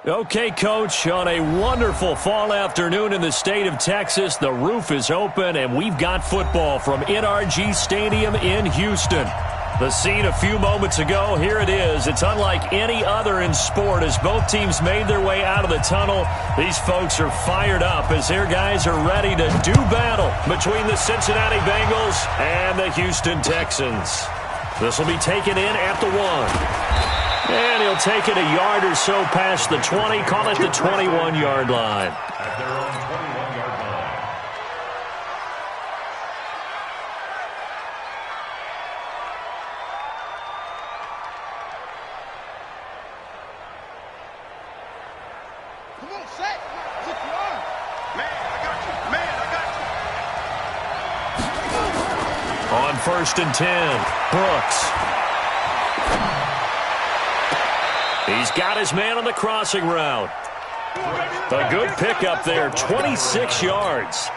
Okay, Coach, on a wonderful fall afternoon in the state of Texas, the roof is open, and we've got football from NRG Stadium in Houston. The scene a few moments ago, here it is. It's unlike any other in sport as both teams made their way out of the tunnel. These folks are fired up as their guys are ready to do battle between the Cincinnati Bengals and the Houston Texans. This will be taken in at the 1. And he'll take it a yard or so past the 20, call it the 21-yard line. At their own 21-yard line. Come on, set. Sit your arm. Man, I got you. Man, I got you. On 1st and 10, Brooks. He's got his man on the crossing route. A good pickup there, 26 yards.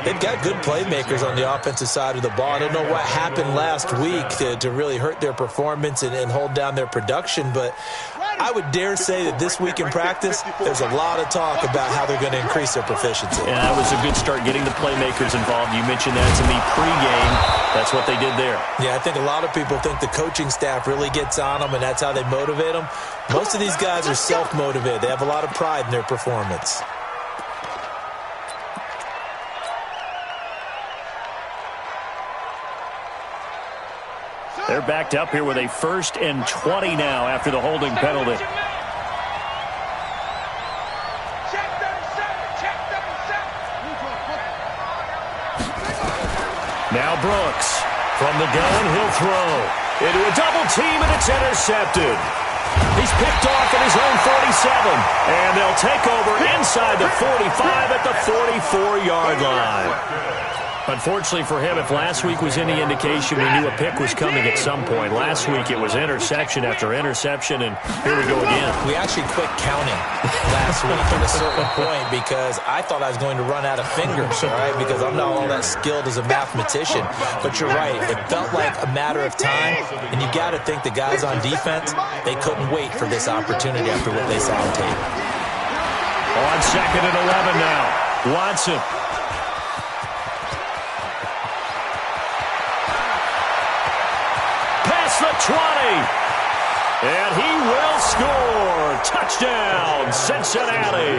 They've got good playmakers on the offensive side of the ball. I don't know what happened last week to really hurt their performance and hold down their production, but I would dare say that this week in practice, there's a lot of talk about how they're going to increase their proficiency. And that was a good start getting the playmakers involved. You mentioned that to me pregame. That's what they did there. Yeah, I think a lot of people think the coaching staff really gets on them, and that's how they motivate them. Most of these guys are self-motivated. They have a lot of pride in their performance. They're backed up here with a 1st and 20 now after the holding penalty. Now Brooks from the gun, he'll throw into a double team, and it's intercepted. He's picked off at his own 47, and they'll take over inside the 45 at the 44-yard line. Unfortunately for him, if last week was any indication, we knew a pick was coming at some point. Last week it was interception after interception, and here we go again. We actually quit counting last week at a certain point because I thought I was going to run out of fingers, all right, because I'm not all that skilled as a mathematician. But you're right. It felt like a matter of time, and you got to think the guys on defense, they couldn't wait for this opportunity after what they saw on tape. On 2nd and 11 now, Watson. The 20, and he will score. Touchdown, Cincinnati.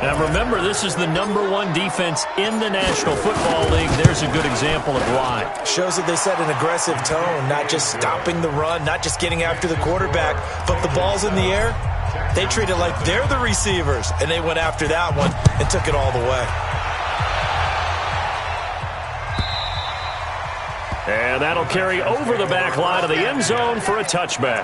Now remember, this is the #1 defense in the National Football League. There's a good example of why. Shows that they set an aggressive tone, not just stopping the run, not just getting after the quarterback, but the ball's in the air. They treat it like they're the receivers, and they went after that one and took it all the way. And that'll carry over the back line of the end zone for a touchback.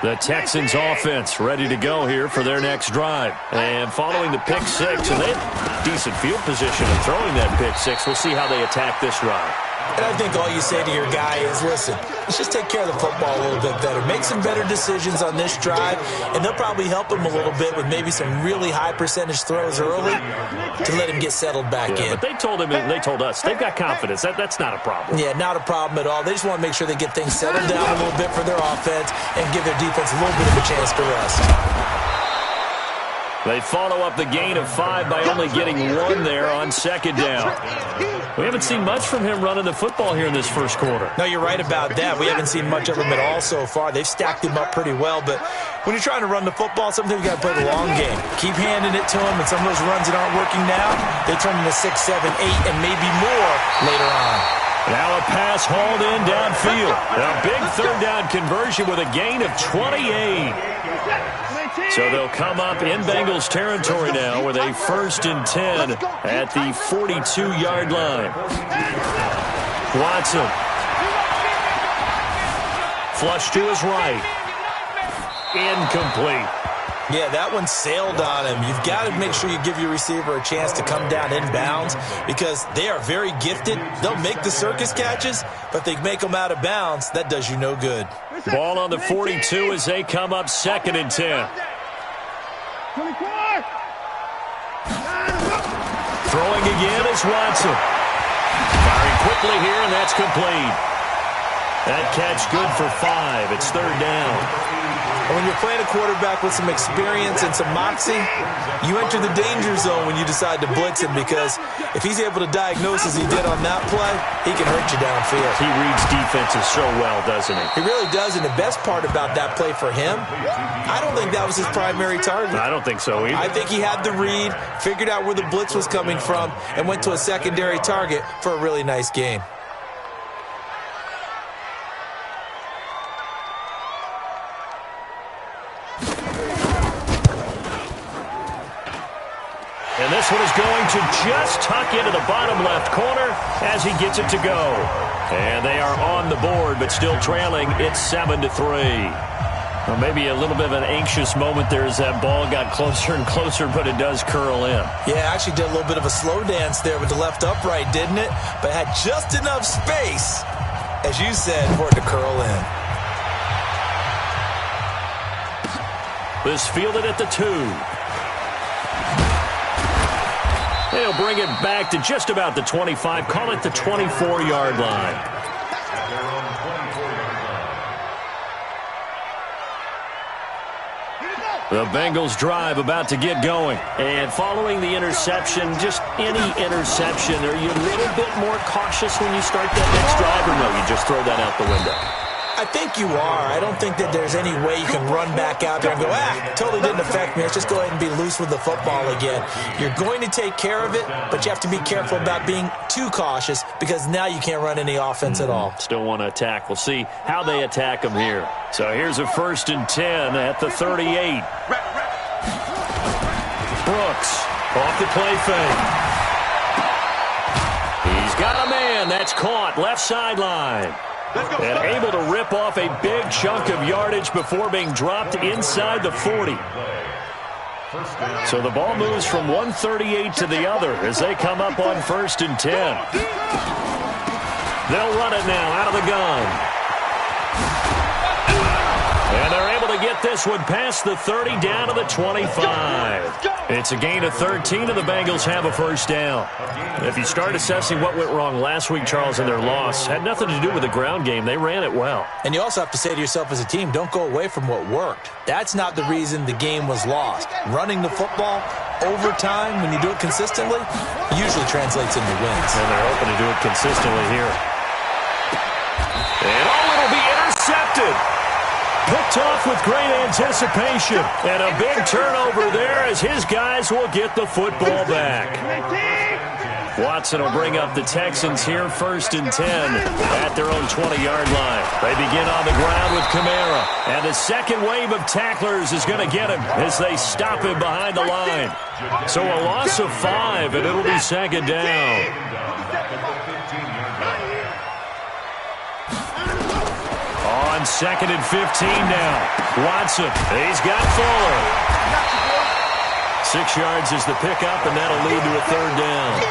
The Texans offense ready to go here for their next drive. And following the pick six, and they have decent field position of throwing that pick six. We'll see how they attack this drive. And I think all you say to your guy is, listen, let's just take care of the football a little bit better. Make some better decisions on this drive, and they'll probably help him a little bit with maybe some really high percentage throws early to let him get settled back in. But they told us, they've got confidence. That's not a problem. Yeah, not a problem at all. They just want to make sure they get things settled down a little bit for their offense and give their defense a little bit of a chance to rest. They follow up the gain of 5 by only getting 1 there on 2nd down. We haven't seen much from him running the football here in this first quarter. No, you're right about that. We haven't seen much of him at all so far. They've stacked him up pretty well, but when you're trying to run the football, sometimes you got to play the long game. Keep handing it to him, and some of those runs that aren't working now, they turn into 6, 7, 8, and maybe more later on. Now a pass hauled in downfield. A big 3rd down conversion with a gain of 28. So they'll come up in Bengals territory now with a 1st and 10 at the 42-yard line. Watson. Flush to his right. Incomplete. Yeah, that one sailed on him. You've got to make sure you give your receiver a chance to come down inbounds because they are very gifted. They'll make the circus catches, but if they make them out of bounds, that does you no good. Ball on the 42 as they come up 2nd and 10. Throwing again is Watson. Firing quickly here, and that's complete. That catch good for 5. It's 3rd down. When you're playing a quarterback with some experience and some moxie, you enter the danger zone when you decide to blitz him, because if he's able to diagnose as he did on that play, he can hurt you downfield. He reads defenses so well, doesn't he? He really does, and the best part about that play for him, I don't think that was his primary target. I don't think so either. I think he had the read, figured out where the blitz was coming from, and went to a secondary target for a really nice game. And this one is going to just tuck into the bottom left corner as he gets it to go. And they are on the board, but still trailing. It's 7-3. Well, maybe a little bit of an anxious moment there as that ball got closer and closer, but it does curl in. Yeah, actually did a little bit of a slow dance there with the left upright, didn't it? But had just enough space, as you said, for it to curl in. This fielded at the 2. They'll bring it back to just about the 25. Call it the 24-yard line. The Bengals drive about to get going. And following the interception, just any interception, are you a little bit more cautious when you start that next drive, or no, you just throw that out the window? I think you are. I don't think that there's any way you can run back out there and go, totally didn't affect me. Let's just go ahead and be loose with the football again. You're going to take care of it, but you have to be careful about being too cautious, because now you can't run any offense at all. Still want to attack. We'll see how they attack them here. So here's a 1st and 10 at the 38. Brooks off the play fake. He's got a man. That's caught. Left sideline. And able to rip off a big chunk of yardage before being dropped inside the 40. So the ball moves from 138 to the other as they come up on 1st and 10. They'll run it now out of the gun. And they're able to get this one past the 30 down to the 25. It's a gain of 13, and the Bengals have a 1st down. If you start assessing what went wrong last week, Charles, in their loss, had nothing to do with the ground game. They ran it well. And you also have to say to yourself as a team, don't go away from what worked. That's not the reason the game was lost. Running the football over time, when you do it consistently, usually translates into wins. And they're hoping to do it consistently here. And it'll be intercepted. Picked off with great anticipation. And a big turnover there as his guys will get the football back. Watson will bring up the Texans here, 1st and 10 at their own 20-yard line. They begin on the ground with Kamara. And the second wave of tacklers is going to get him as they stop him behind the line. So a loss of 5, and it'll be 2nd down. On 2nd and 15 now. Watson, he's got Fuller. 6 yards is the pickup, and that'll lead to a 3rd down.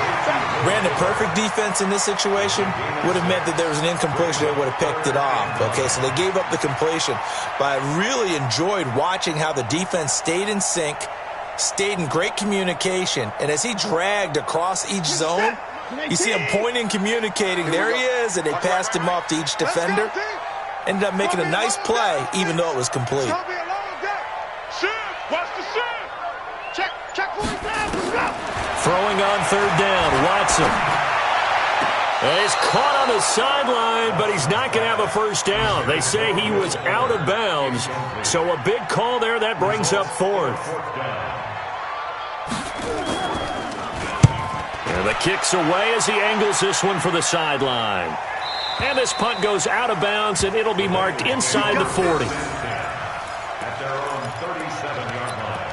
Brandon, perfect defense in this situation would have meant that there was an incompletion that would have picked it off. Okay, so they gave up the completion. But I really enjoyed watching how the defense stayed in sync, stayed in great communication, and as he dragged across each zone, you see him pointing, communicating. There he is, and they passed him off to each defender. Ended up making a nice play, even though it was complete. Throwing on 3rd down, Watson. He's caught on the sideline, but he's not going to have a 1st down. They say he was out of bounds, so a big call there. That brings up 4th. And the kick's away as he angles this one for the sideline. And this punt goes out of bounds, and it'll be marked inside the 40. At their own 37-yard line.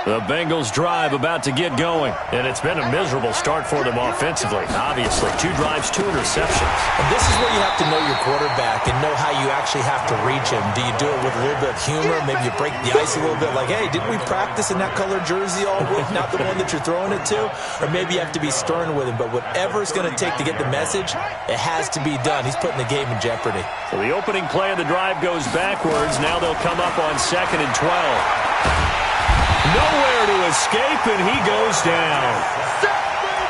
The Bengals drive about to get going, and it's been a miserable start for them offensively. Obviously, 2 drives, 2 interceptions. And this is where you have to know your quarterback and know how you actually have to reach him. Do you do it with a little bit of humor? Maybe you break the ice a little bit, like, hey, didn't we practice in that color jersey all week, not the one that you're throwing it to? Or maybe you have to be stern with him. But whatever it's going to take to get the message, it has to be done. He's putting the game in jeopardy. So the opening play of the drive goes backwards. Now they'll come up on 2nd and 12. Nowhere to escape, and he goes down.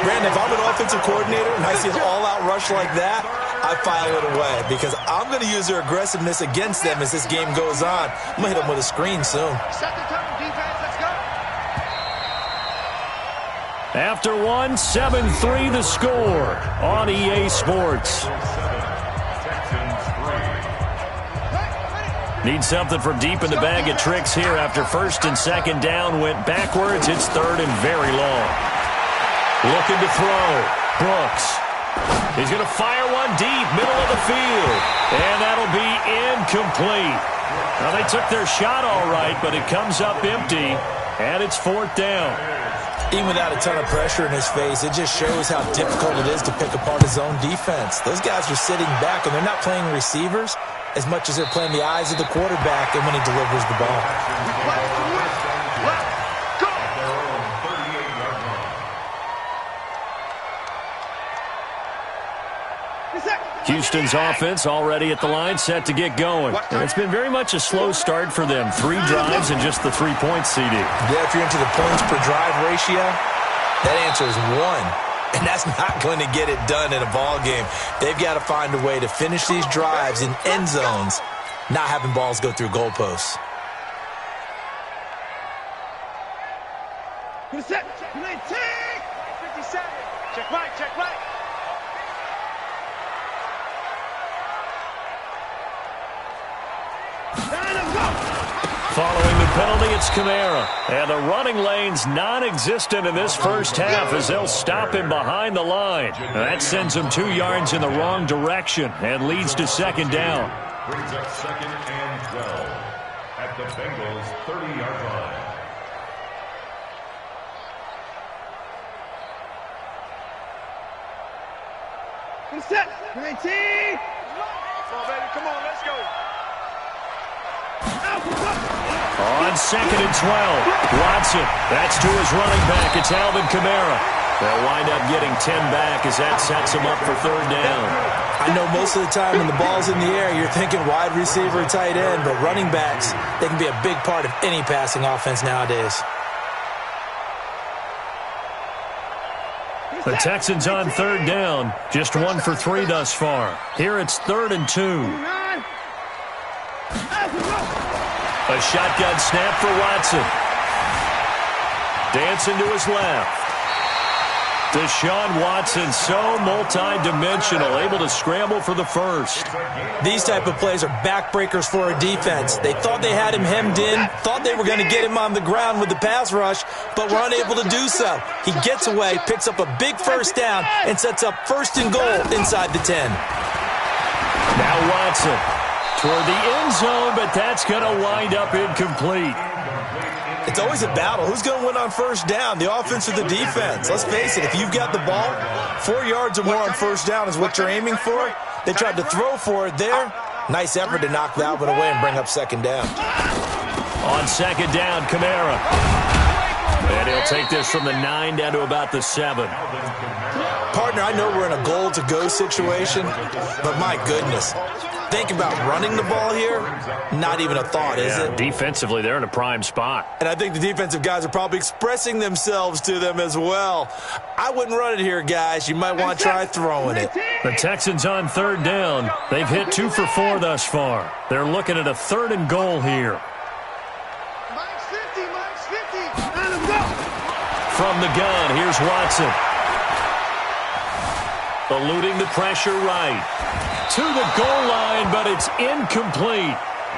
Brandon, if I'm an offensive coordinator and I see an all-out rush like that, I file it away because I'm going to use their aggressiveness against them as this game goes on. I'm going to hit them with a screen soon. Set the tone, defense. Let's go. After one, 7-3 the score on EA Sports. Need something from deep in the bag of tricks here after first and second down went backwards. It's third and very long. Looking to throw. Brooks. He's going to fire one deep, middle of the field. And that'll be incomplete. Now, they took their shot all right, but it comes up empty, and it's fourth down. Even without a ton of pressure in his face, it just shows how difficult it is to pick apart his own defense. Those guys are sitting back, and they're not playing receivers as much as they're playing the eyes of the quarterback and when he delivers the ball. Houston's offense already at the line, set to get going. And it's been very much a slow start for them. 3 drives and just the 3 points, CD. Yeah, if you're into the points per drive ratio, that answer is 1. And that's not going to get it done in a ball game. They've got to find a way to finish these drives in end zones, not having balls go through goalposts. Set. 19. 57. Check right. Check right. Following the penalty, it's Kamara. And the running lane's non-existent in this first half as they'll stop him behind the line. That sends him 2 yards in the wrong direction and leads to second down. Brings up second and 12 at the Bengals' 30-yard line. Set. 19. Come on, baby. Come on, let's go. On second and 12, Watson. That's to his running back. It's Alvin Kamara. They'll wind up getting 10 back as that sets him up for third down. I know most of the time when the ball's in the air, you're thinking wide receiver, tight end, but running backs, they can be a big part of any passing offense nowadays. The Texans on third down, just 1 for 3 thus far. Here it's 3rd and 2. A shotgun snap for Watson. Dancing to his left. Deshaun Watson, so multi-dimensional, able to scramble for the first. These type of plays are backbreakers for a defense. They thought they had him hemmed in, thought they were going to get him on the ground with the pass rush, but were unable to do so. He gets away, picks up a big first down, and sets up 1st and goal inside the 10. Now Watson toward the end zone, but that's going to wind up incomplete. It's always a battle. Who's going to win on first down, the offense or the defense? Let's face it, if you've got the ball, 4 yards or more on first down is what you're aiming for. They tried to throw for it there. Nice effort to knock that one away and bring up second down. On second down, Kamara. And he'll take this from the 9 down to about the 7. Partner, I know we're in a goal-to-go situation, but my goodness, think about running the ball here, not even a thought, is it? Defensively, they're in a prime spot. And I think the defensive guys are probably expressing themselves to them as well. I wouldn't run it here, guys. You might want to try throwing it. The Texans on third down. They've hit 2 for 4 thus far. They're looking at a 3rd and goal here. Mike's 50. Let him go. From the gun, here's Watson. Eluding the pressure right. To the goal line, but it's incomplete.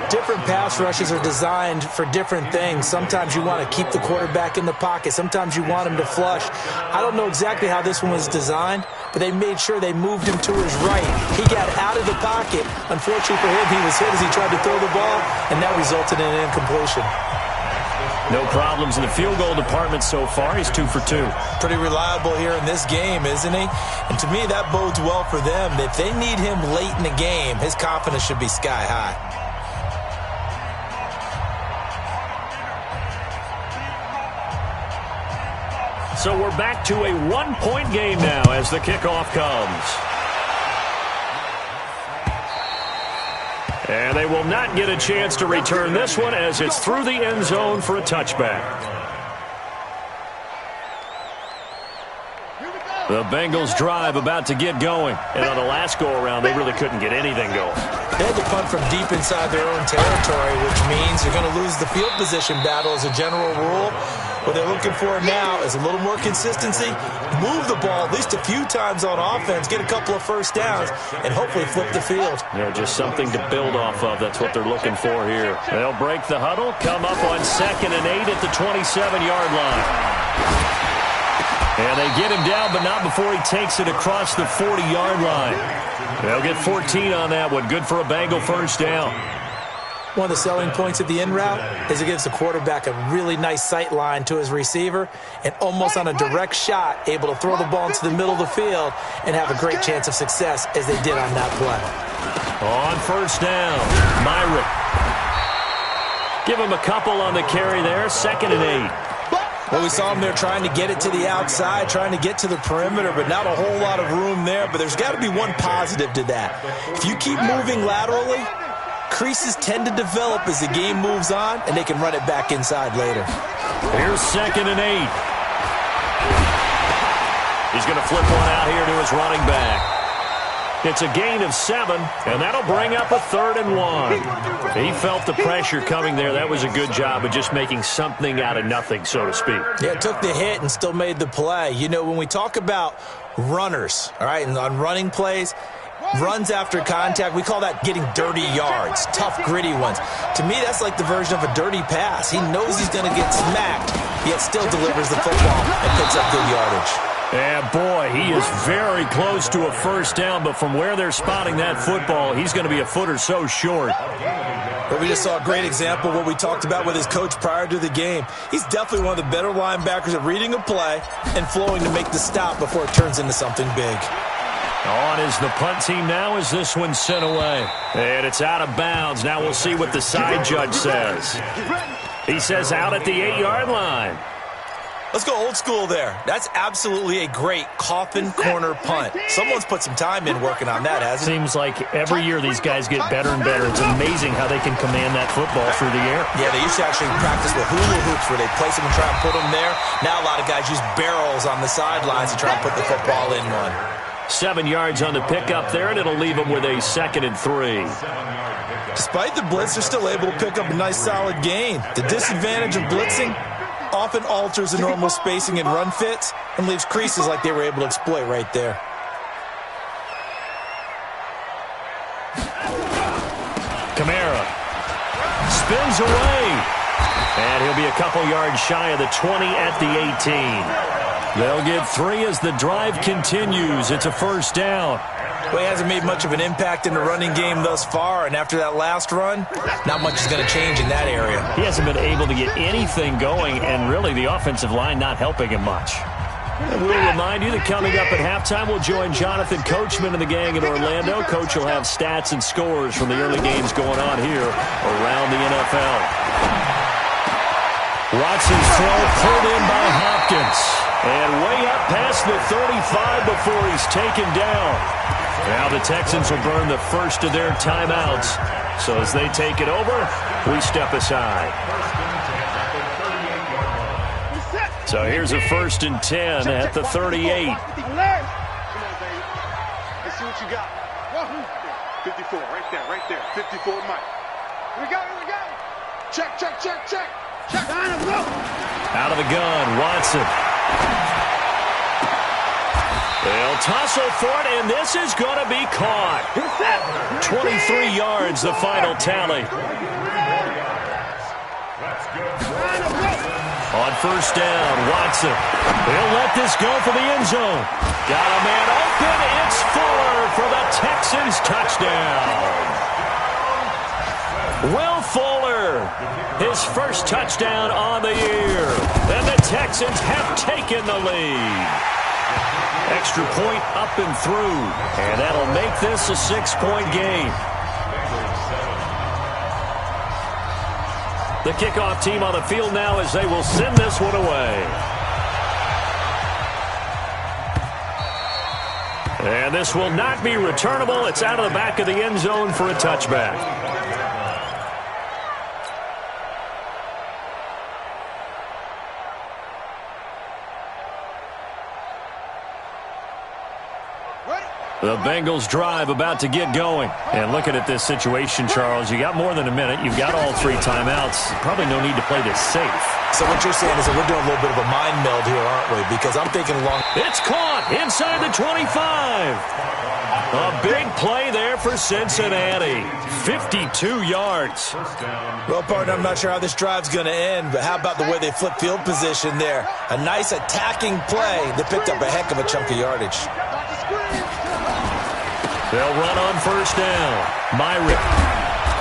Different pass rushes are designed for different things. Sometimes you want to keep the quarterback in the pocket. Sometimes you want him to flush. I don't know exactly how this one was designed, but they made sure they moved him to his right. He got out of the pocket. Unfortunately for him, he was hit as he tried to throw the ball, and that resulted in an incompletion. No problems in the field goal department so far. He's 2 for 2. Pretty reliable here in this game, isn't he? And to me, that bodes well for them. If they need him late in the game, his confidence should be sky high. So we're back to a 1-point game now as the kickoff comes. And they will not get a chance to return this one as it's through the end zone for a touchback. Here we go. The Bengals drive about to get going. And on the last go-around, they really couldn't get anything going. They had to punt from deep inside their own territory, which means you're going to lose the field position battle as a general rule. What they're looking for now is a little more consistency, move the ball at least a few times on offense, get a couple of first downs, and hopefully flip the field. Yeah, just something to build off of. That's what they're looking for here. They'll break the huddle, come up on 2nd and 8 at the 27-yard line. And they get him down, but not before he takes it across the 40-yard line. They'll get 14 on that one. Good for a Bengal first down. One of the selling points of the in route is it gives the quarterback a really nice sight line to his receiver and almost on a direct shot able to throw the ball into the middle of the field and have a great chance of success as they did on that play. On first down, Myrick. Give him a couple on the carry there, 2nd and 8. Well, we saw him there trying to get it to the outside, trying to get to the perimeter, but not a whole lot of room there. But there's got to be one positive to that. If you keep moving laterally, creases tend to develop as the game moves on, and they can run it back inside later. Here's 2nd and 8. He's going to flip one out here to his running back. It's a gain of 7, and that'll bring up a 3rd and 1. He felt the pressure coming there. That was a good job of just making something out of nothing, so to speak. Yeah, took the hit and still made the play. You know, when we talk about runners, all right, and on running plays, runs after contact, we call that getting dirty yards, tough, gritty ones. To me, that's like the version of a dirty pass. He knows he's going to get smacked, yet still delivers the football and picks up good yardage. And boy, he is very close to a first down, but from where they're spotting that football, he's going to be a foot or so short. But we just saw a great example of what we talked about with his coach prior to the game. He's definitely one of the better linebackers at reading a play and flowing to make the stop before it turns into something big. On is the punt team now as this one's sent away. And it's out of bounds. Now we'll see what the side judge says. He says out at the 8-yard line. Let's go old school there. That's absolutely a great coffin corner punt. Someone's put some time in working on that, hasn't it? Seems like every year these guys get better and better. It's amazing how they can command that football through the air. Yeah, they used to actually practice with hula hoops where they place them and try and put them there. Now a lot of guys use barrels on the sidelines to try and put the football in one. 7 yards on the pickup there, and it'll leave them with a 2nd and 3. Despite the blitz, they're still able to pick up a nice solid gain. The disadvantage of blitzing often alters the normal spacing and run fits and leaves creases like they were able to exploit right there. Kamara spins away, and he'll be a couple yards shy of the 20 at the 18. They'll get 3 as the drive continues. It's a first down. Well, he hasn't made much of an impact in the running game thus far, and after that last run, not much is going to change in that area. He hasn't been able to get anything going, and really the offensive line not helping him much. And we'll remind you that coming up at halftime, we'll join Jonathan Coachman and the gang in Orlando. Coach will have stats and scores from the early games going on here around the NFL. Watson's throw pulled in by Hopkins. And way up past the 35 before he's taken down. Now the Texans will burn the first of their timeouts. So as they take it over, we step aside. So here's a 1st and 10 at the 38. Let's see what you got. 54, right there. 54, Mike. Here we go. Check. Check. Out of the gun, Watson. They'll tussle for it, and this is going to be caught. 23 yards, the final tally. On first down, Watson. He'll let this go for the end zone. Got a man open. It's Fuller for the Texans touchdown. Will Fuller, his first touchdown on the year. And the Texans have taken the lead. Extra point up and through. And that'll make this a 6-point game. The kickoff team on the field now as they will send this one away. And this will not be returnable. It's out of the back of the end zone for a touchback. The Bengals drive about to get going. And looking at this situation, Charles, you got more than a minute. You've got all 3 timeouts. Probably no need to play this safe. So what you're saying is that we're doing a little bit of a mind meld here, aren't we? Because I'm thinking along. It's caught inside the 25. A big play there for Cincinnati. 52 yards. Well, partner, I'm not sure how this drive's going to end, but how about the way they flip field position there? A nice attacking play that picked up a heck of a chunk of yardage. They'll run on first down. Myrick.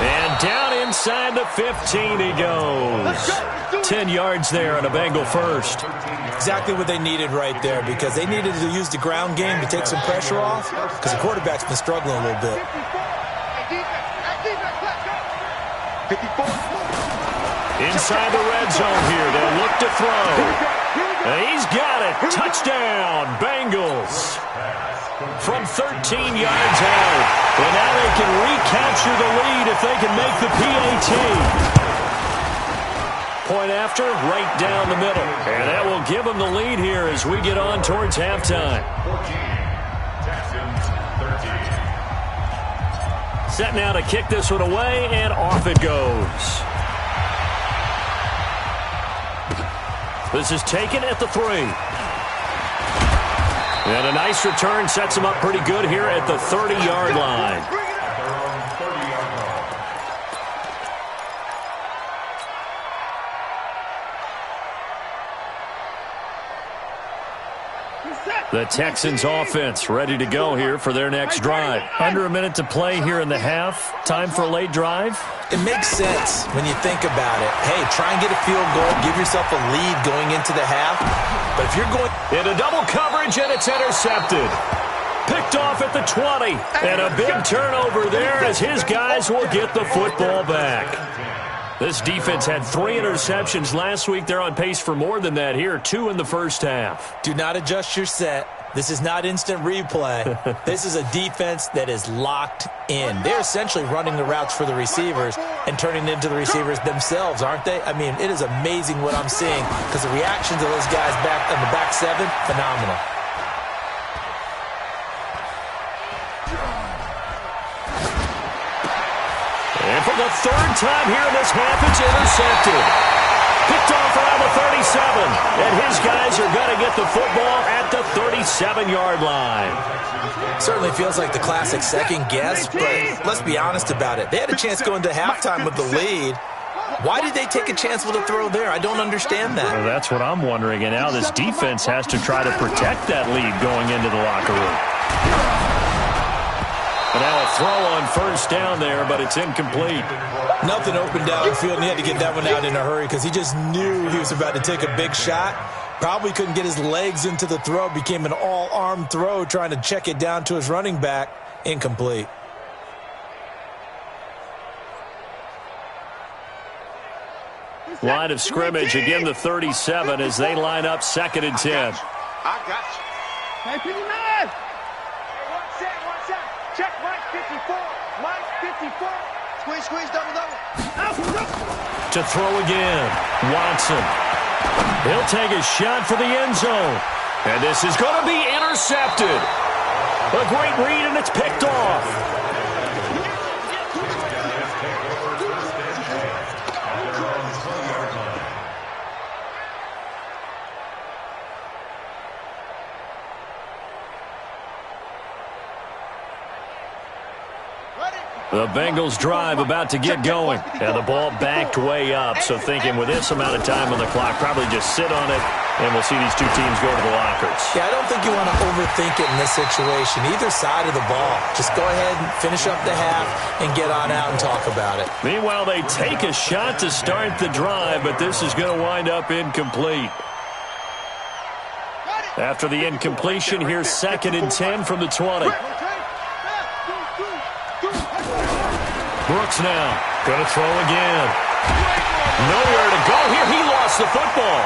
And down inside the 15 he goes. 10 yards there on a Bengal first. Exactly what they needed right there, because they needed to use the ground game to take some pressure off, because the quarterback's been struggling a little bit. Inside the red zone here. They'll look to throw. And he's got it. Touchdown, Bengals. From 13 yards out. And now they can recapture the lead if they can make the PAT. Point after, right down the middle. And that will give them the lead here as we get on towards halftime. 14, Texans 13. Set now to kick this one away, and off it goes. This is taken at the 3. And a nice return sets him up pretty good here at the 30-yard line. The Texans offense ready to go here for their next drive. Under a minute to play here in the half. Time for a late drive. It makes sense when you think about it. Hey, try and get a field goal. Give yourself a lead going into the half. But if you're going into double coverage, and it's intercepted. Picked off at the 20. And a big turnover there as his guys will get the football back. This defense had 3 interceptions last week. They're on pace for more than that here. 2 in the first half. Do not adjust your set. This is not instant replay. This is a defense that is locked in. They're essentially running the routes for the receivers and turning them into the receivers themselves, aren't they? I mean, it is amazing what I'm seeing, because the reactions of those guys back on the back 7, phenomenal. And for the 3rd time here in this half, it's intercepted. Picked off around the 37. And his guys are going to get the football at the 37-yard line. Certainly feels like the classic second guess, but let's be honest about it. They had a chance going to halftime with the lead. Why did they take a chance with a throw there? I don't understand that. Well, that's what I'm wondering. And now this defense has to try to protect that lead going into the locker room. And now a throw on first down there, but it's incomplete. Nothing open downfield, and he had to get that one out in a hurry because he just knew he was about to take a big shot. Probably couldn't get his legs into the throw. Became an all-arm throw trying to check it down to his running back. Incomplete. Line of scrimmage, again the 37 as they line up 2nd and 10. I got you. Hey, Piggy man! One set. Check Mike 54. Mike 54. Squeeze, double. To throw again, Watson. He'll take a shot for the end zone. And this is going to be intercepted. A great read, and it's picked off. The Bengals drive about to get going. And the ball backed way up. So thinking with this amount of time on the clock, probably just sit on it, and we'll see these two teams go to the lockers. Yeah, I don't think you want to overthink it in this situation. Either side of the ball. Just go ahead and finish up the half and get on out and talk about it. Meanwhile, they take a shot to start the drive, but this is going to wind up incomplete. After the incompletion, here's 2nd and 10 from the 20. Brooks now going to throw again. Nowhere to go here. He lost the football.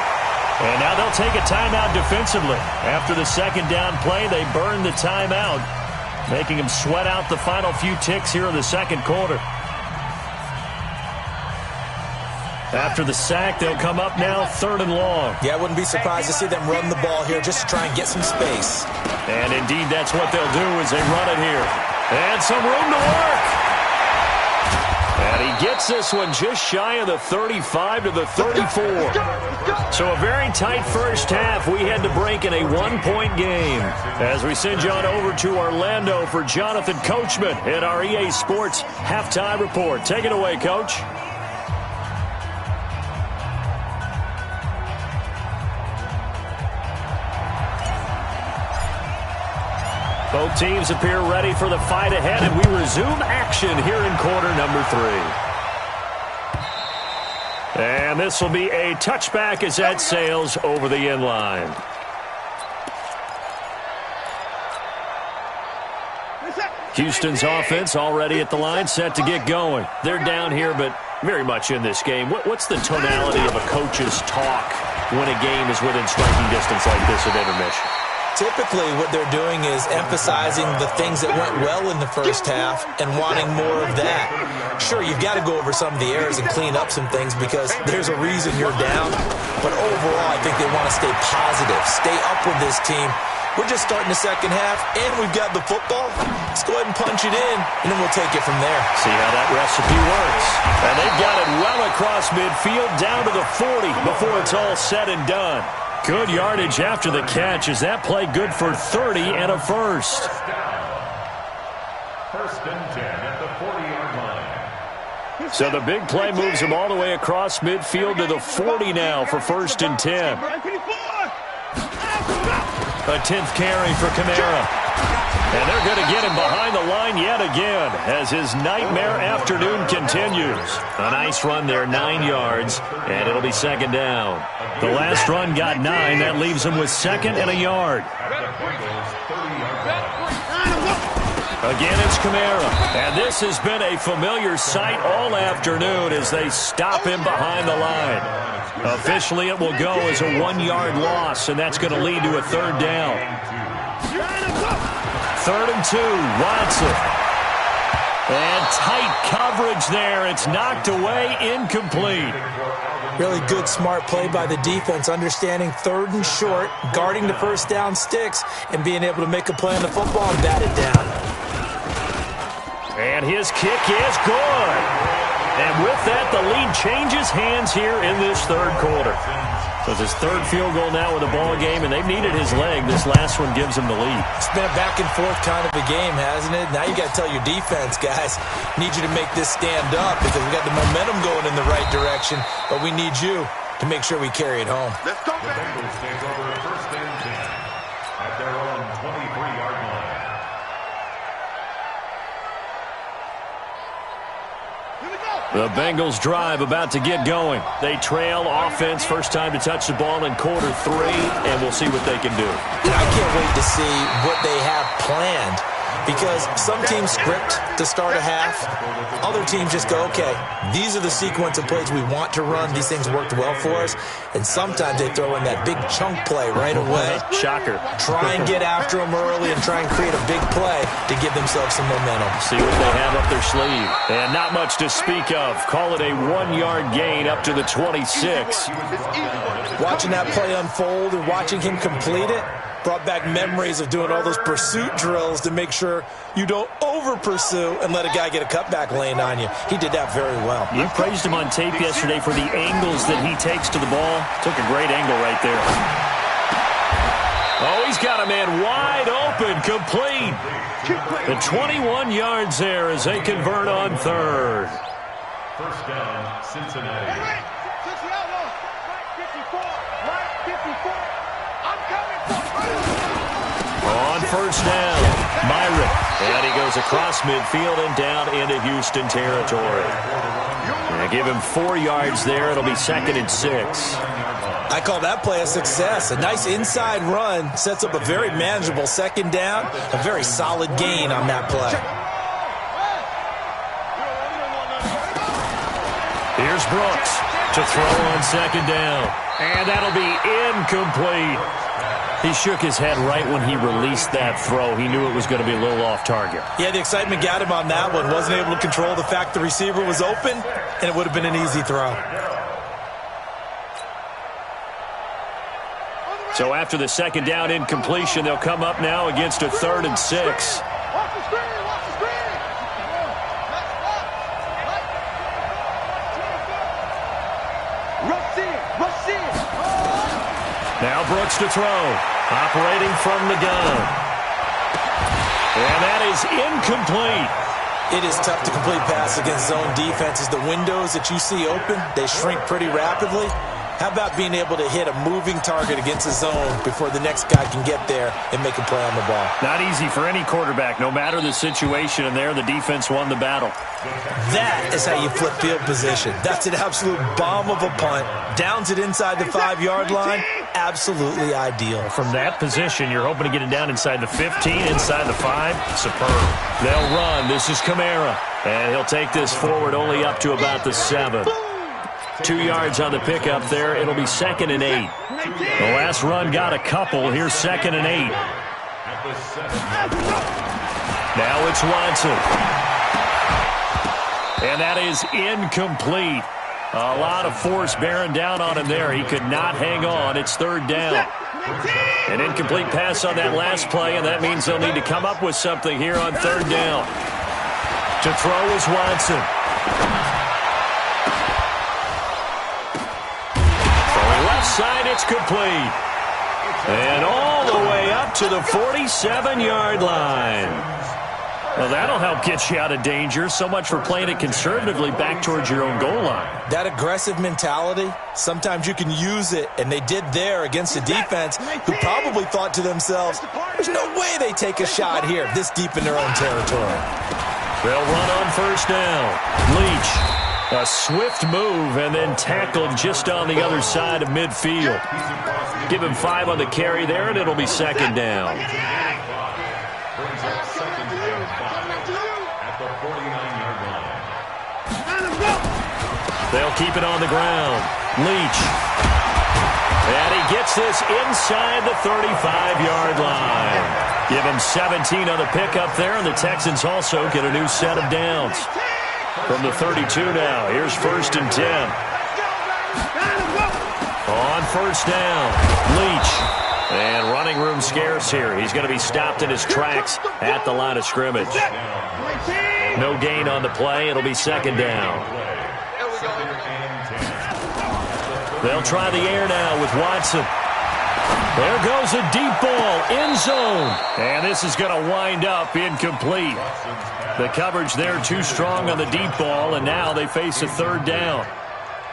And now they'll take a timeout defensively. After the 2nd down play, they burn the timeout, making them sweat out the final few ticks here in the 2nd quarter. After the sack, they'll come up now 3rd and long. Yeah, I wouldn't be surprised to see them run the ball here just to try and get some space. And indeed, that's what they'll do as they run it here. And some room to work. And he gets this one just shy of the 35 to the 34. So a very tight first half. We had to break in a 1-point game. As we send you on over to Orlando for Jonathan Coachman at our EA Sports Halftime Report. Take it away, Coach. Both teams appear ready for the fight ahead, and we resume action here in quarter number 3. And this will be a touchback as that sails over the end line. Houston's offense already at the line, set to get going. They're down here, but very much in this game. What's the tonality of a coach's talk when a game is within striking distance like this at intermission? Typically, what they're doing is emphasizing the things that went well in the first half and wanting more of that. Sure, you've got to go over some of the errors and clean up some things because there's a reason you're down. But overall, I think they want to stay positive, stay up with this team. We're just starting the second half, and we've got the football. Let's go ahead and punch it in, and then we'll take it from there. See how that recipe works. And they've got it well across midfield, down to the 40 before it's all said and done. Good yardage after the catch. Is that play good for 30 and a first? 1st and 10 at the 40-yard line. So the big play moves them all the way across midfield to the 40 now for 1st and 10. A 10th carry for Kamara. And they're going to get him behind the line yet again as his nightmare afternoon continues. A nice run there, 9 yards, and it'll be 2nd down. The last run got 9. That leaves him with 2nd and a yard. Again, it's Kamara. And this has been a familiar sight all afternoon as they stop him behind the line. Officially, it will go as a 1-yard loss, and that's going to lead to a 3rd down. 3rd and 2, Watson. And tight coverage there. It's knocked away, incomplete. Really good, smart play by the defense, understanding 3rd and short, guarding the first down sticks, and being able to make a play on the football and bat it down. And his kick is good. And with that, the lead changes hands here in this 3rd quarter. So it's his 3rd field goal now with the ball game, and they've needed his leg. This last one gives him the lead. It's been a back-and-forth kind of a game, hasn't it? Now you got to tell your defense, guys, need you to make this stand up because we got the momentum going in the right direction, but we need you to make sure we carry it home. Let's go, the Bengals take over 1st and 10 at their own 23-yard line. The Bengals drive about to get going. They trail offense, first time to touch the ball in quarter 3, and we'll see what they can do. And I can't wait to see what they have planned because some teams script to start a half. Other teams just go, okay, these are the sequence of plays we want to run. These things worked well for us. And sometimes they throw in that big chunk play right away. Shocker. Try and get after them early and try and create a big play to give themselves some momentum. See what they have up their sleeve. And not much to speak of. Call it a 1-yard gain up to the 26. Watching that play unfold and watching him complete it brought back memories of doing all those pursuit drills to make sure you don't over-pursue and let a guy get a cutback lane on you. He did that very well. You praised him on tape yesterday for the angles that he takes to the ball. Took a great angle right there. Oh, he's got a man wide open, complete. The 21 yards there as they convert on 3rd. 1st down, Cincinnati. On 1st down, Myron. And he goes across midfield and down into Houston territory. And give him 4 yards there. It'll be 2nd and 6. I call that play a success. A nice inside run sets up a very manageable 2nd down. A very solid gain on that play. Here's Brooks to throw on 2nd down. And that'll be incomplete. He shook his head right when he released that throw. He knew it was going to be a little off target. Yeah, the excitement got him on that one. Wasn't able to control the fact the receiver was open, and it would have been an easy throw. So after the second down incompletion, they'll come up now against a 3rd and 6. Watch the screen, watch the screen. Rush in. Now Brooks to throw, operating from the gun. And that is incomplete. It is tough to complete pass against zone defenses. The windows that you see open, they shrink pretty rapidly. How about being able to hit a moving target against a zone before the next guy can get there and make a play on the ball? Not easy for any quarterback, no matter the situation, and there the defense won the battle. That is how you flip field position. That's an absolute bomb of a punt. Downs it inside the 5-yard line. Absolutely ideal. From that position, you're hoping to get it down inside the 15, inside the 5. Superb. They'll run. This is Kamara. And he'll take this forward only up to about the 7. 2 yards on the pickup there. It'll be 2nd and 8. The last run got a couple. Here's 2nd and 8. Now it's Watson. And that is incomplete. A lot of force bearing down on him there. He could not hang on. It's 3rd down. An incomplete pass on that last play, and that means they'll need to come up with something here on 3rd down. To throw is Watson. Side, it's complete. And all the way up to the 47-yard line. Well, that'll help get you out of danger. So much for playing it conservatively back towards your own goal line. That aggressive mentality, sometimes you can use it, and they did there against a defense who probably thought to themselves, there's no way they take a shot here this deep in their own territory. They'll run on 1st down. Leach. A swift move and then tackled just on the other side of midfield. Give him 5 on the carry there, and it'll be 2nd down. They'll keep it on the ground. Leach. And he gets this inside the 35-yard line. Give him 17 on the pickup there, and the Texans also get a new set of downs. From the 32 now, here's 1st and 10. On 1st down, Leach. And running room scarce here. He's going to be stopped in his tracks at the line of scrimmage. No gain on the play. It'll be 2nd down. They'll try the air now with Watson. There goes a deep ball, end zone. And this is going to wind up incomplete. The coverage there too strong on the deep ball, and now they face a 3rd down.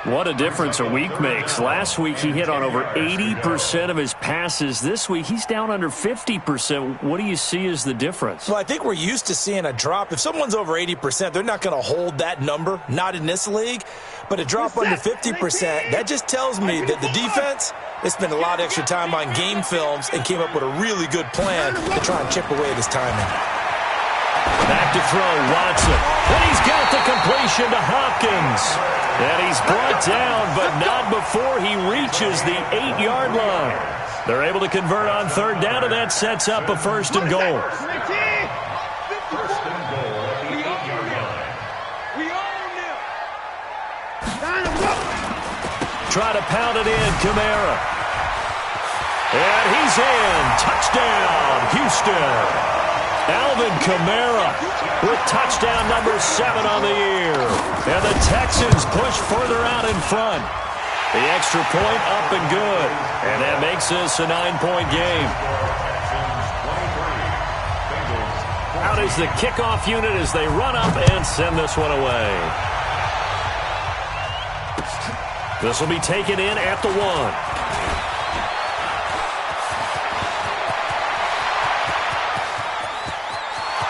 What a difference a week makes. Last week he hit on over 80% of his passes. This week he's down under 50%. What do you see as the difference? Well, I think we're used to seeing a drop. If someone's over 80%, they're not going to hold that number, not in this league. But a drop under 50%, that just tells me that the defense, they spent a lot of extra time on game films and came up with a really good plan to try and chip away at his timing. Back to throw, Watson. And he's got the completion to Hopkins. And he's brought down, but not before he reaches the 8-yard line. They're able to convert on 3rd down, and that sets up a 1st and goal. Try to pound it in, Kamara. And he's in. Touchdown, Houston. Alvin Kamara with touchdown number 7 on the year. And the Texans push further out in front. The extra point up and good. And that makes this a 9-point game. Out is the kickoff unit as they run up and send this one away. This will be taken in at the 1.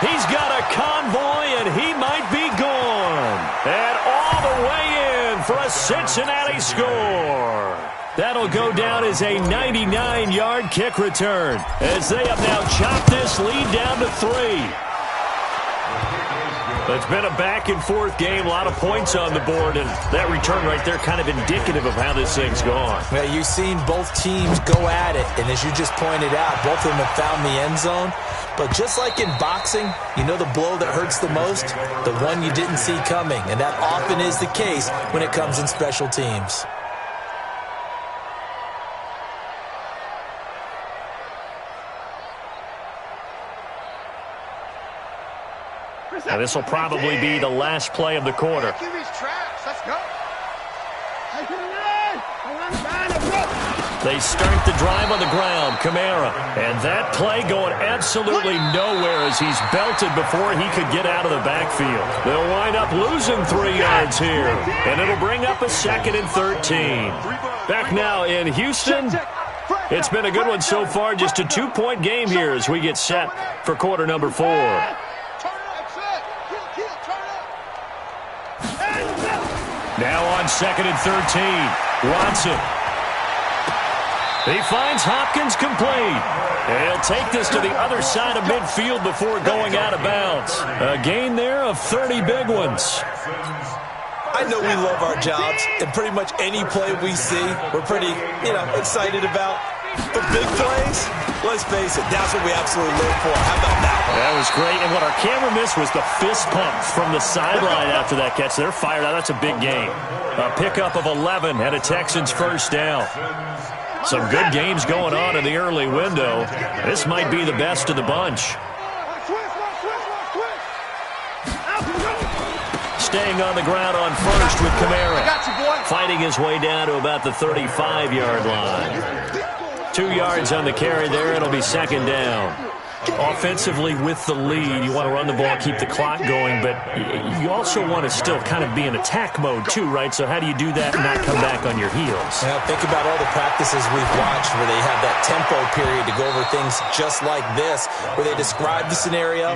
He's got a convoy, and he might be gone. And all the way in for a Cincinnati score. That'll go down as a 99-yard kick return, as they have now chopped this lead down to 3. It's been a back-and-forth game, a lot of points on the board, and that return right there kind of indicative of how this thing's gone. Well, you've seen both teams go at it, and as you just pointed out, both of them have found the end zone. But just like in boxing, you know the blow that hurts the most? The one you didn't see coming, and that often is the case when it comes in special teams. And this will probably be the last play of the quarter. Let's go. They start the drive on the ground, Kamara. And that play going absolutely nowhere as he's belted before he could get out of the backfield. They'll wind up losing 3 yards here. And it'll bring up a 2nd and 13. Back now in Houston. It's been a good one so far. Just a 2-point game here as we get set for quarter number 4. Now on 2nd and 13. Watson. He finds Hopkins complete. He'll take this to the other side of midfield before going out of bounds. A gain there of 30 big ones. I know we love our jobs, and pretty much any play we see, we're pretty, excited about. But big plays, let's face it, that's what we absolutely live for. How about that one? That was great, and what our camera missed was the fist pump from the sideline after that catch. They're fired out. That's a big game. A pickup of 11 and a Texans first down. Some good games going on in the early window. This might be the best of the bunch. Staying on the ground on first with Kamara. Fighting his way down to about the 35-yard line. 2 yards on the carry there. It'll be 2nd down. Offensively with the lead, you want to run the ball, keep the clock going, but you also want to still kind of be in attack mode too, right? So how do you do that and not come back on your heels? Yeah, think about all the practices we've watched where they have that tempo period to go over things just like this, where they describe the scenario,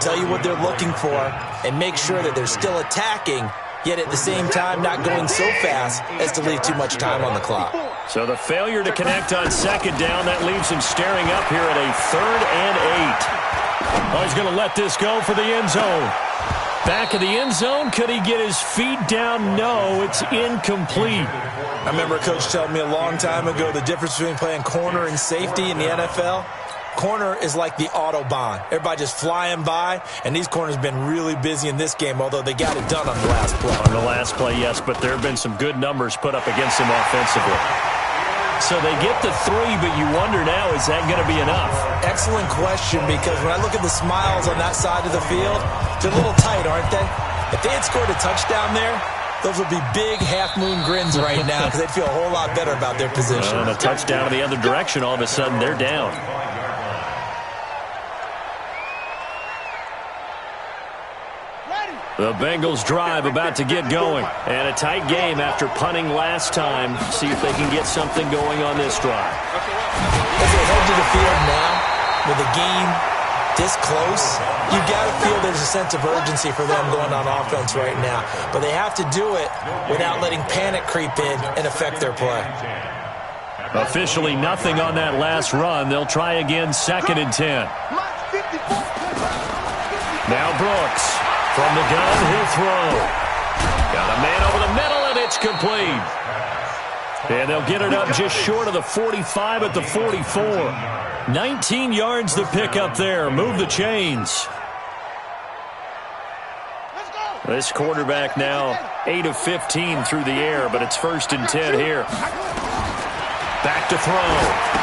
tell you what they're looking for, and make sure that they're still attacking, yet at the same time not going so fast as to leave too much time on the clock. So the failure to connect on 2nd down, that leaves him staring up here at a 3rd and 8. Oh, he's going to let this go for the end zone. Back of the end zone, could he get his feet down? No, it's incomplete. I remember a coach telling me a long time ago the difference between playing corner and safety in the NFL. Corner is like the Autobahn. Everybody just flying by, and these corners have been really busy in this game, although they got it done on the last play. On the last play, yes, but there have been some good numbers put up against them offensively. So they get the 3, but you wonder now, is that going to be enough? Excellent question, because when I look at the smiles on that side of the field, they're a little tight, aren't they? If they had scored a touchdown there, those would be big half-moon grins right now because they'd feel a whole lot better about their position. And a touchdown in the other direction, all of a sudden they're down. The Bengals drive about to get going. And a tight game after punting last time. See if they can get something going on this drive. As they head to the field now, with the game this close, you got to feel there's a sense of urgency for them going on offense right now. But they have to do it without letting panic creep in and affect their play. Officially nothing on that last run. They'll try again, 2nd and 10. Now Brooks. From the gun, he'll throw. Got a man over the middle, and it's complete. And they'll get it up just short of the 45 at the 44. 19 yards to pick up there. Move the chains. This quarterback now 8 of 15 through the air, but it's 1st and 10 here. Back to throw.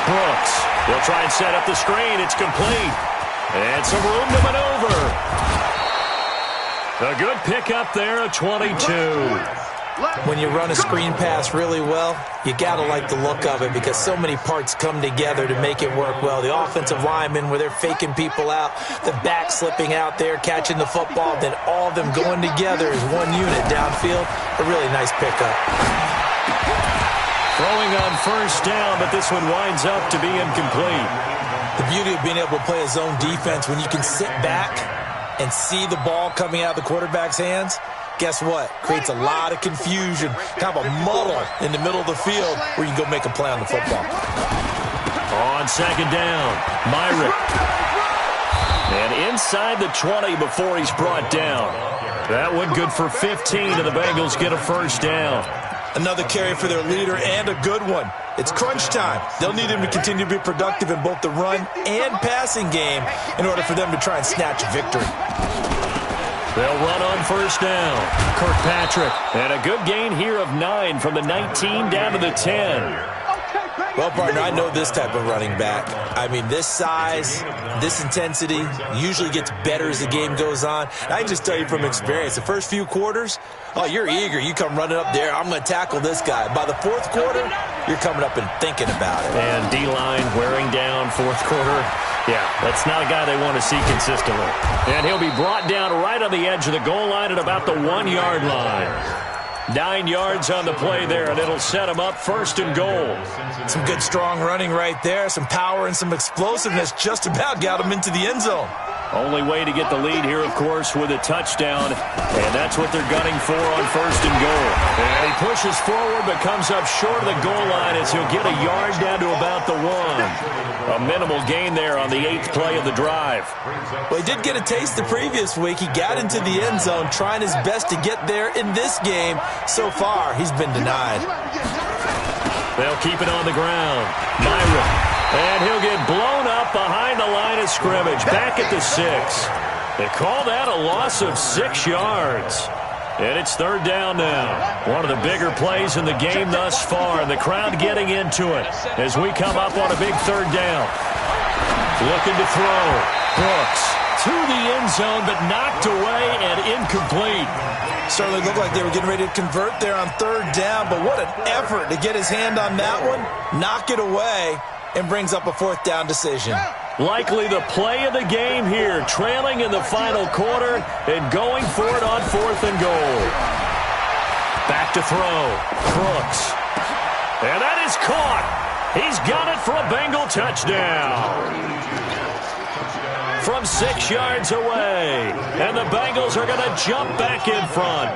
Brooks. They'll try and set up the screen. It's complete. And some room to maneuver. A good pickup there, a 22. When you run a screen pass really well, you got to like the look of it because so many parts come together to make it work well. The offensive linemen, where they're faking people out, the back slipping out there, catching the football, then all of them going together as one unit downfield. A really nice pickup. Throwing on 1st down, but this one winds up to be incomplete. The beauty of being able to play a zone defense when you can sit back and see the ball coming out of the quarterback's hands, guess what? Creates a lot of confusion, kind of a muddle in the middle of the field where you can go make a play on the football. On 2nd down, Myrick. And inside the 20 before he's brought down. That one good for 15, and the Bengals get a 1st down. Another carry for their leader and a good one. It's crunch time. They'll need him to continue to be productive in both the run and passing game in order for them to try and snatch a victory. They'll run on 1st down. Kirkpatrick. And a good gain here of 9 from the 19 down to the 10. Well, partner, I know this type of running back. I mean, this size, this intensity usually gets better as the game goes on. I can just tell you from experience, the first few quarters, oh, you're eager. You come running up there, I'm going to tackle this guy. By the fourth quarter, you're coming up and thinking about it. And D-line wearing down fourth quarter. Yeah, that's not a guy they want to see consistently. And he'll be brought down right on the edge of the goal line at about the 1-yard line. 9 yards on the play there, and it'll set him up first and goal. Some good, strong running right there. Some power and some explosiveness just about got him into the end zone. Only way to get the lead here, of course, with a touchdown. And that's what they're gunning for on first and goal. And he pushes forward but comes up short of the goal line as he'll get a yard down to about the 1. A minimal gain there on the 8th play of the drive. Well, he did get a taste the previous week. He got into the end zone trying his best to get there in this game. So far, he's been denied. They'll keep it on the ground. Myron. And he'll get blown up behind the line of scrimmage, back at the 6. They call that a loss of 6 yards. And it's third down now. One of the bigger plays in the game thus far, and the crowd getting into it as we come up on a big third down. Looking to throw. Brooks to the end zone, but knocked away and incomplete. Certainly looked like they were getting ready to convert there on third down, but what an effort to get his hand on that one, knock it away, and brings up a fourth down decision. Likely the play of the game here, trailing in the final quarter and going for it on fourth and goal. Back to throw. Brooks. And that is caught. He's got it for a Bengal touchdown. From 6 yards away. And the Bengals are going to jump back in front.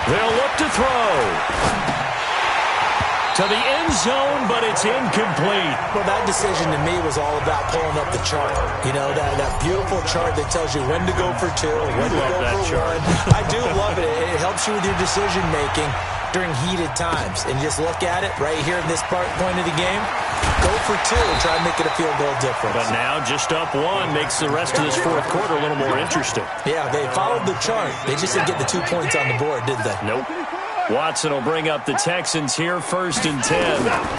They'll look to throw. To the end zone, but it's incomplete. Well, that decision to me was all about pulling up the chart. You know, that beautiful chart that tells you when to go for 2, when to go for 1. I do love it. It helps you with your decision-making during heated times. And you just look at it right here in this point of the game. Go for 2 and try and make it a field goal difference. But now just up 1 makes the rest of this fourth quarter a little more interesting. Yeah, they followed the chart. They just didn't get the 2 points on the board, did they? Nope. Watson will bring up the Texans here, first and 10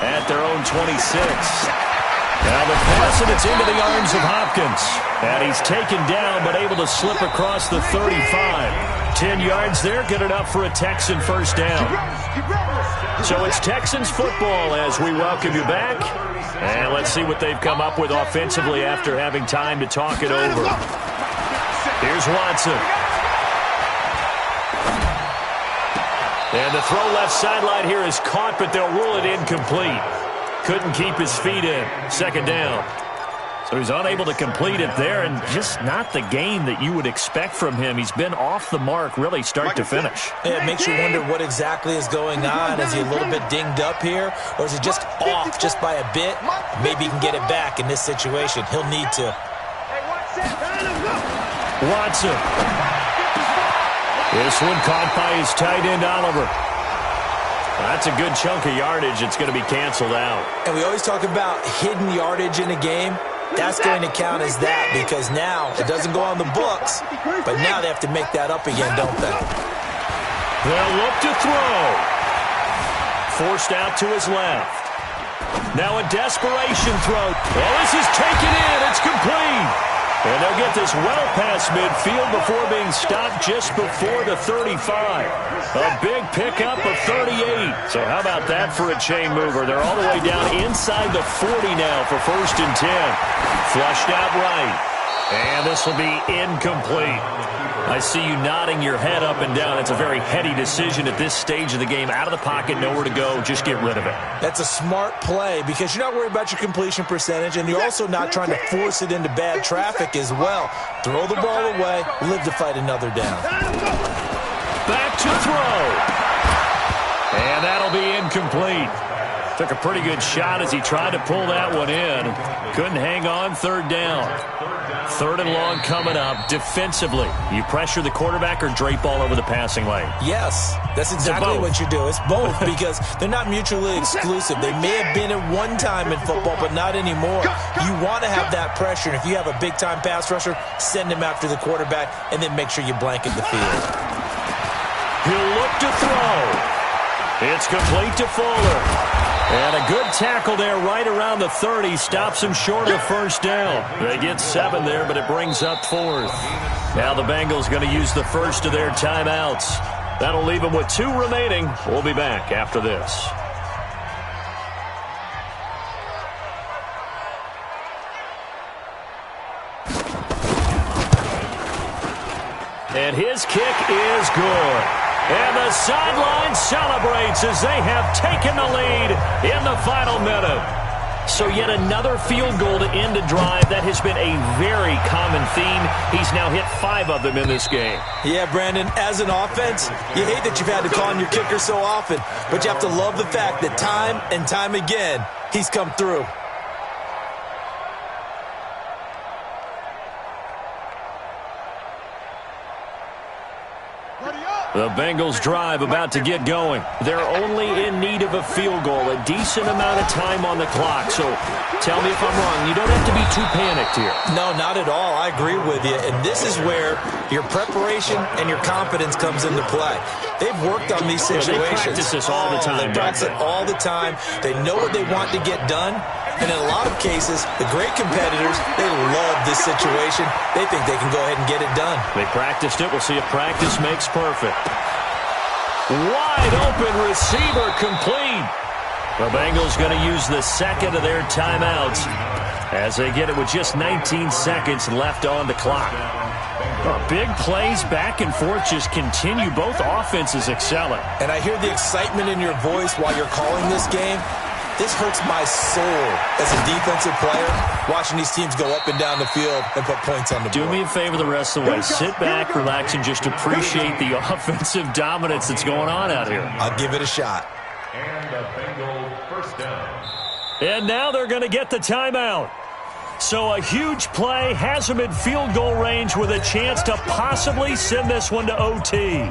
at their own 26. Now the pass, and it's into the arms of Hopkins. And he's taken down, but able to slip across the 35. 10 yards there, good enough for a Texan first down. So it's Texans football as we welcome you back. And let's see what they've come up with offensively after having time to talk it over. Here's Watson. And the throw left sideline here is caught, but they'll rule it incomplete. Couldn't keep his feet in. Second down. So he's unable to complete it there, and just not the game that you would expect from him. He's been off the mark really start to finish. It makes you wonder what exactly is going on. Is he a little bit dinged up here, or is he just off just by a bit? Maybe he can get it back in this situation. He'll need to. Watson. This one caught by his tight end, Oliver. That's a good chunk of yardage. It's going to be canceled out. And we always talk about hidden yardage in a game. That's going to count as that because now it doesn't go on the books, but now they have to make that up again, don't they? They'll look to throw. Forced out to his left. Now a desperation throw. Well, this is taken in. It's complete. And they'll get this well past midfield before being stopped just before the 35. A big pickup of 38. So how about that for a chain mover? They're all the way down inside the 40 now for first and 10. Flushed out right. And this will be incomplete. I see you nodding your head up and down. It's a very heady decision at this stage of the game. Out of the pocket, nowhere to go. Just get rid of it. That's a smart play because you're not worried about your completion percentage, and you're also not trying to force it into bad traffic as well. Throw the ball away, live to fight another down. Back to throw. And that'll be incomplete. Took a pretty good shot as he tried to pull that one in. Couldn't hang on, third down. Third and long coming up. Defensively, you pressure the quarterback or drape all over the passing lane? Yes, that's exactly what you do. It's both because they're not mutually exclusive. They may have been at one time in football, but not anymore. You want to have that pressure, and if you have a big-time pass rusher, send him after the quarterback, and then make sure you blanket the field. He'll look to throw. It's complete to Fuller. And a good tackle there right around the 30. Stops him short of the first down. They get 7 there, but it brings up 4th. Now the Bengals going to use the first of their timeouts. That'll leave them with 2 remaining. We'll be back after this. And his kick is good. And the sideline celebrates as they have taken the lead in the final minute. So yet another field goal to end a drive. That has been a very common theme. He's now hit 5 of them in this game. Yeah, Brandon, as an offense, you hate that you've had to call on your kicker so often, but you have to love the fact that time and time again, he's come through. The Bengals drive about to get going. They're only in need of a field goal, a decent amount of time on the clock. So tell me if I'm wrong. You don't have to be too panicked here. No, not at all. I agree with you. And this is where your preparation and your confidence comes into play. They've worked on these situations. They practice this all the time. They practice it all the time. They know what they want to get done. And in a lot of cases, the great competitors, they love this situation. They think they can go ahead and get it done. They practiced it. We'll see if practice makes perfect. Wide open receiver complete. The Bengals going to use the second of their timeouts as they get it with just 19 seconds left on the clock. Big plays back and forth just continue. Both offenses excelling. And I hear the excitement in your voice while you're calling this game. This hurts my soul as a defensive player, watching these teams go up and down the field and put points on the board. Do me a favor the rest of the way. Sit back, relax, and just appreciate the offensive dominance that's going on out here. I'll give it a shot. And the Bengals first down. And now they're going to get the timeout. So a huge play has them in field goal range with a chance to possibly send this one to OT.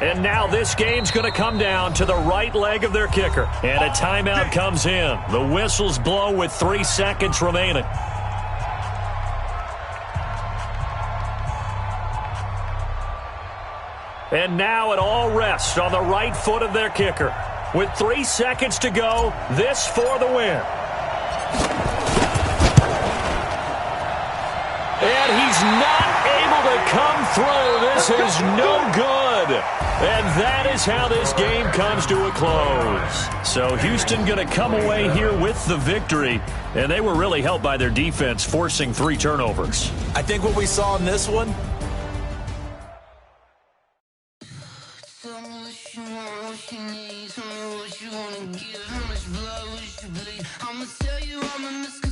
And now this game's going to come down to the right leg of their kicker. And a timeout comes in. The whistles blow with 3 seconds remaining. And now it all rests on the right foot of their kicker. With 3 seconds to go, this for the win. And he's not able to come through. This is no good. And that is how this game comes to a close. So Houston going to come away here with the victory. And they were really helped by their defense, forcing 3 turnovers. I think what we saw in this one, I'ma tell you I'm a